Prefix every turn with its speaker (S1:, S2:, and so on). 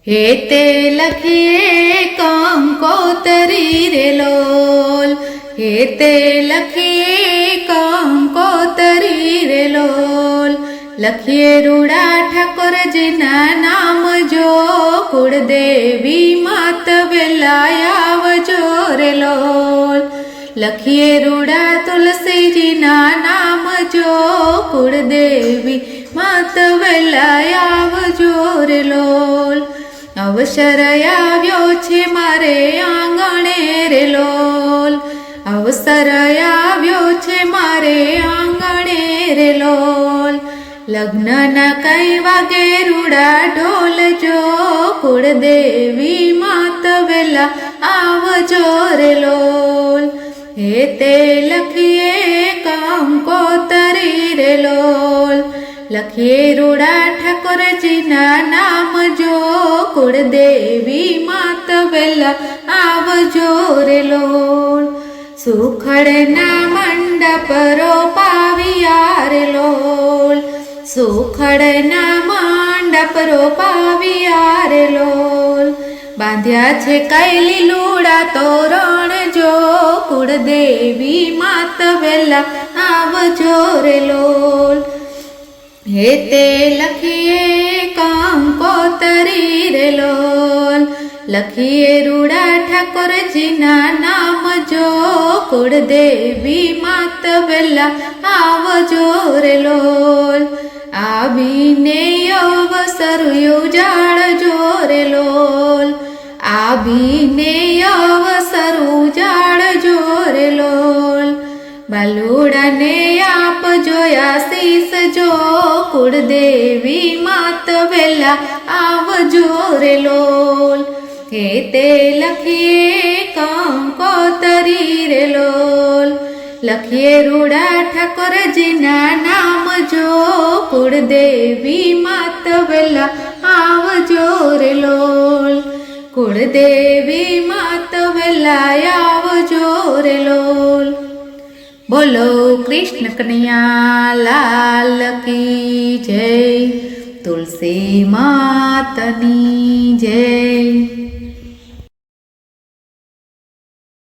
S1: हेते लखिए कंकोतरी रे लोल, हेते लखिए कंकोतरी रे लोल। लखिए रूड़ा ठाकुर जी ना नाम जो, कुलदेवी मात वेलायावजो रे लोल। लखिए रूड़ा तुलसी जी ना नाम जो, कुलदेवी मात वेलायावजो रे लोल। अवसर આવ્યો છે મારે આંગણે રે લોલ, અવસર આવ્યો છે મારે આંગણે રે લોલ। લગ્નના કઈ વાગે રૂડા ઢોલ જો, કુળદેવી માત વેલા આવજો રે લોલ। हेते लखिए कंकोतरी रे लोल, लखिए रूड़ा ठाकुर जी ना नाम जो, कुलदेवी मात वेला आवजो रे लोल। सुखड़े ना मंडप रोपाविया रे लोल, सुखड़े ना मंडप रोपाविया रे लोल। बांध्या छे कैली लूड़ा तोरण जो, कुलदेवी मात वेला आवजो रे लोल। हेते लखिए कंकोतरी रे लोल, लखिए रूड़ा ठाकुर जी ना नाम जो, कुलदेवी मात वेला आवजो रे लोल। आवीने अवसर उजाड़जो रे लोल, आवीने अवसर उजाड़जो रे लोल। बालूड़ा ने आप जोया शीस जो, कुलदेवी मात वेला आवजो रे लोल। हेते लखिए कंकोतरी रे लोल, लखिए रूड़ा ठाकुर जी ना नाम जो, कुलदेवी मात वेला आवजो रे लोल। कुलदेवी मात वेला आवजो रे लोल। बोलो कृष्ण कन्हैया लाल की जय, तुलसी मातनी जय।